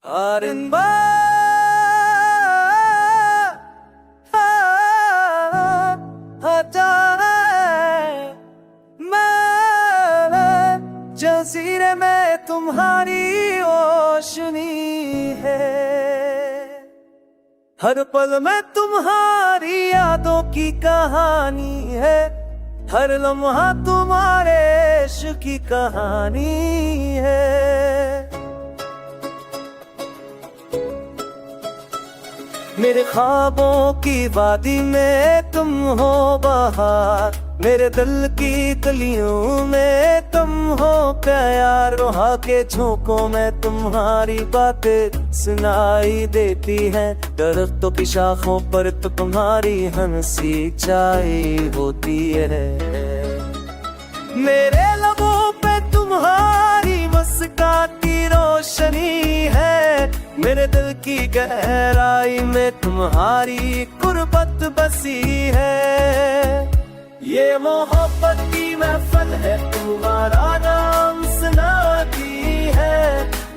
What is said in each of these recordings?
Arinba हटा मैं जज़ीरे में तुम्हारी रोशनी है। हर पल में तुम्हारी यादों की कहानी है। हर लम्हा तुम्हारे इश्क की कहानी है। मेरे ख्वाबों की वादी में तुम हो बहार, मेरे दिल की गलियों में तुम हो प्यार। रुहा के झोंकों में तुम्हारी बातें सुनाई देती हैं। दरख्तों की शाखों पर तो तुम्हारी हंसी छाई होती है। मेरे लबों पे तुम्हारी मुस्काती रोशनी है। मेरे दिल की गहराई में तुम्हारी कुर्बत बसी है। ये मोहब्बत की महफिल है, तुम्हारा नाम सुनाती है।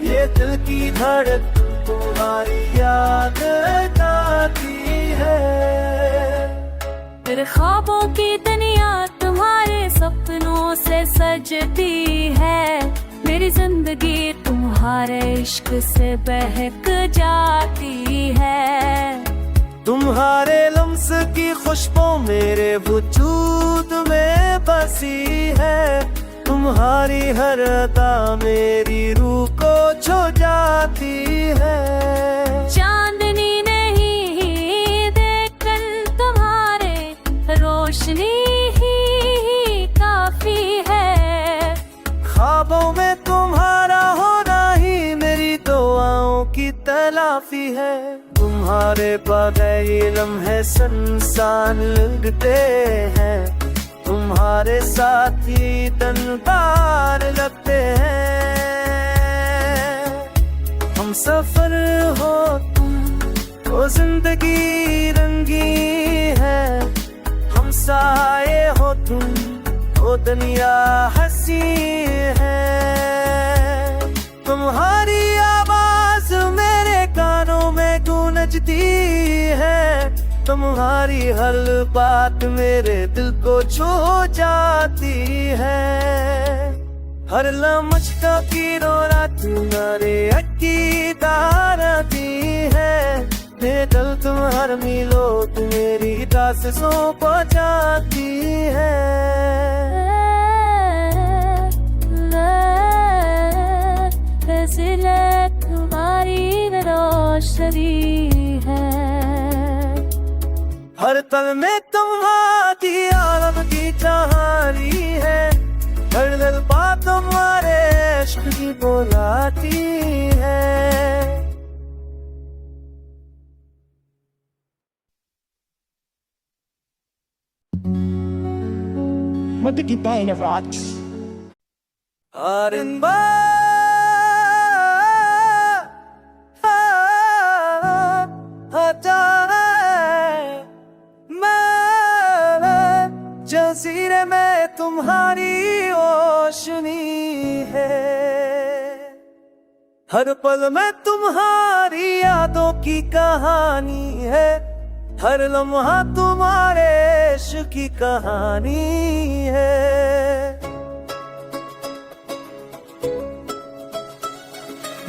ये दिल की धड़क तुम्हारी याद आती है। मेरे ख्वाबों की दुनिया तुम्हारे सपनों से सजती है। मेरी जिंदगी तुम्हारे इश्क से बहक जाती है। तुम्हारे लम्स की खुशबू मेरे वजूद में बसी है। तुम्हारी हर अदा मेरी रूह को छू जाती है। चांदनी नहीं देखकर तुम्हारे रोशनी ही काफी है। ख्वाबों में तुम्हारा होना ही मेरी दुआओं की तलाफी है। तुम्हारे बगैर ये लम्हे सुनसान लगते हैं। तुम्हारे साथ ही दनदार लगते हैं। हम सफर हो तुम तो जिंदगी रंगी है। हम साए हो तुम तो दुनिया हंसी है। तुम्हारी आवाज मेरे कानों में गूंजती है। तुम्हारी हर बात मेरे दिल को छू जाती है। हर लम्हा की रोना तुम्हारे अक्की दारती है। मेरे दिल तुम हर मिलो तुम मेरी दासों को जाती है। तुम्हारी रोशनी है। हर तल में तुम्हारी आलम की कहानी है। हर दिल बात तुम्हारे इश्क की बुलाती है। Mabigay tayo na rocks. Arinba हटा मैं जज़ीरे में तुम्हारी रोशनी है। हर पल में तुम्हारी यादों की कहानी है। हर लम्हा तुम्हारे इश्क की कहानी है।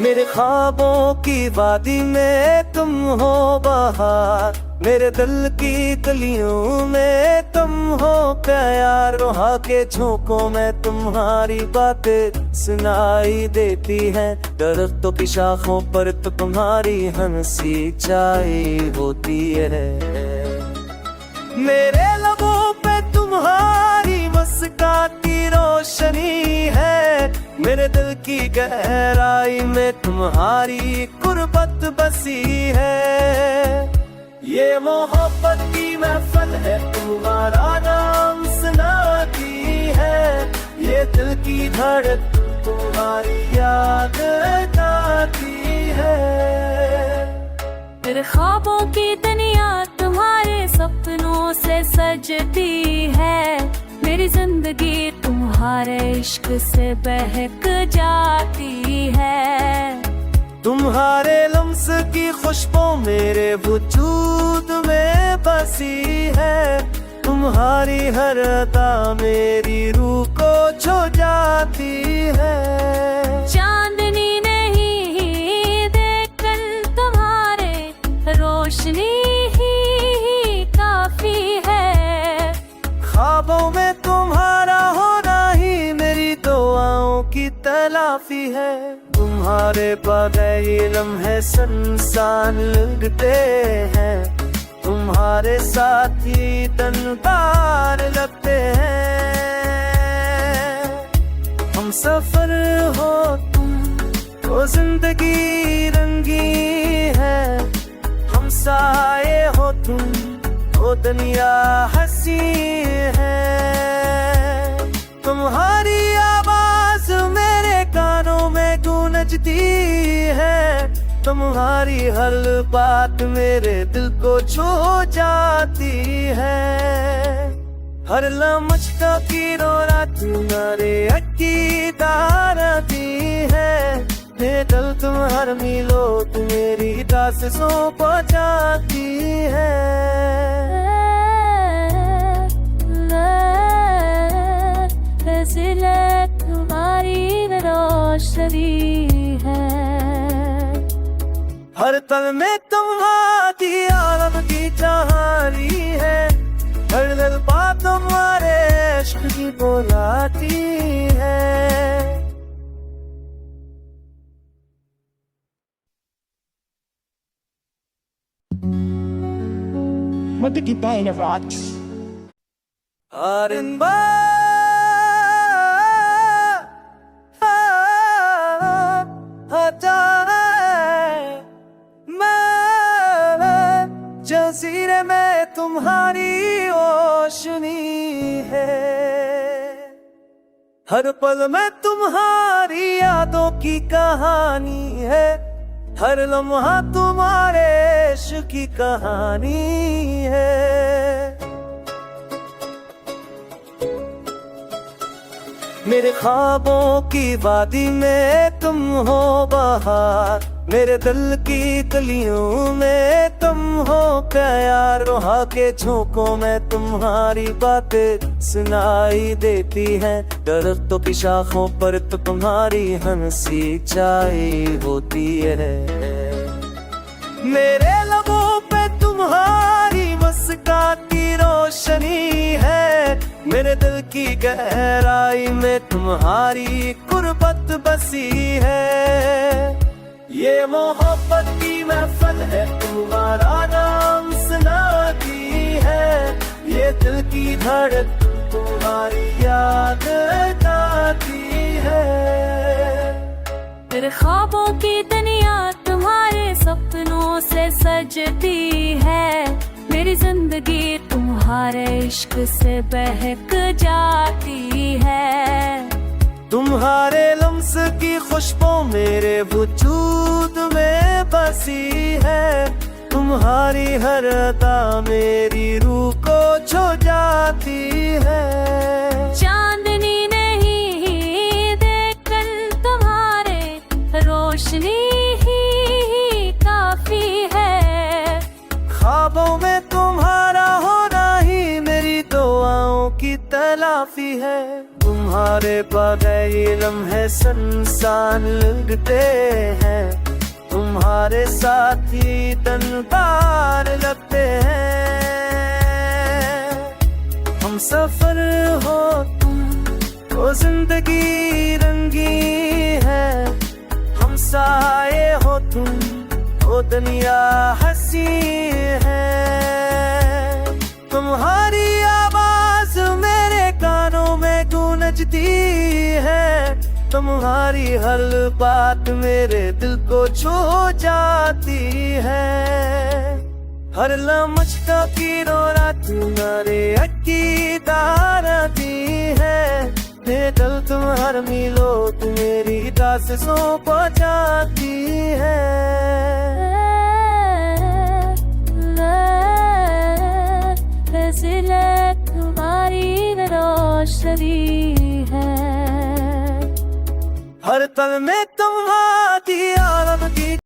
मेरे ख्वाबों की वादी में तुम हो बहार, मेरे दिल की गलियों में तुम हो प्यार। रुहा के झोंकों में तुम्हारी बातें सुनाई देती हैं। दरख्तों की शाखों पर तो तुम्हारी हंसी छाई होती है। मेरे लबों पे तुम्हारी मुस्काती रोशनी है। मेरे दिल की गहराई में तुम्हारी कुर्बत बसी है। ये मोहब्बत की महफिल है, तुम्हारा नाम सुनाती है। ये दिल की धड़क तुम्हारी याद आती है। मेरे ख्वाबों की दुनिया तुम्हारे सपनों से सजती है। मेरी जिंदगी तुम्हारे इश्क से बहक जाती है। तुम्हारे लम्स की खुशबू मेरे वजूद में बसी है। तुम्हारी हर अदा मेरी रूह को छू जाती है। चांदनी नहीं देखकर तुम्हारे रोशनी ही काफी है। ख्वाबों में तुम्हारा होना ही मेरी दुआओं की तलाफी है। तुम्हारे बगैर ये लम्हे सुनसान लगते हैं। तुम्हारे साथ ही तन्हार लगते हैं। हम सफर हो तुम तो जिंदगी रंगी है। हम साए हो तुम तो दुनिया हंसी है। तुम्हारी आवाज मेरे कानों में गूंजती है। तुम्हारी हर बात मेरे दिल को छू जाती है। हर लम्हा का की रोना तुम्हारे अकीदार दी है। ये दिल तुम हर मिलो तुम मेरी दास सो जाती है। तुम्हारी रोशनी है। हर तल में तुम्हारी आलम की कहानी है। हर दिल बात तुम्हारे इश्क की बुलाती है। What the Gibain of Rocks. आरिंबा जज़ीरे में तुम्हारी रोशनी है। हर पल में तुम्हारी यादों की कहानी है। हर लम्हा तुम्हारे इश्क की कहानी है। मेरे ख्वाबों की वादी में तुम हो बहार। मेरे दिल की गलियों में तुम हो प्यार। रुहा के झोंकों में तुम्हारी बातें सुनाई देती हैं। दरख्तों की शाखों पर तो तुम्हारी हंसी छाई होती है। मेरे लबों पे तुम्हारी मुस्कान की रोशनी है। मेरे दिल की गहराई में तुम्हारी कुर्बत बसी है। ये मोहब्बत की महफिल है तुम्हारा नाम सुनाती है। ये दिल की धड़कन तुम्हारी याद आती है। मेरे ख्वाबों की दुनिया तुम्हारे सपनों से सजती है। मेरी जिंदगी तुम्हारे इश्क से बहक जाती है। तुम्हारे लम्स की खुशबू मेरे वजूद में बसी है। तुम्हारी हर अदा मेरी रूह को छू जाती है। चांदनी नहीं देखकर तुम्हारे रोशनी ही काफी है। ख्वाबों में तुम्हारा होना ही मेरी दुआओं की तलाफी है। तुम्हारे बगैर ये लम्हे सुनसान लगते हैं। तुम्हारे साथ ही तन्हार लगते हैं। हम सफर हो तुम तो जिंदगी रंगी है। हम साए हो तुम तो दुनिया हंसी है। तुम्हारी आवाज मेरे कानों में गूंजती है। तुम्हारी हर बात मेरे दिल को छू जाती है। हर लम्हा की रोना तुम्हारे अकीदार दी है। ये दिल तुम हर मिलो तुम मेरी दास सो जाती है। तुम्हारी रोशनी है। हर तल में तुम्हारी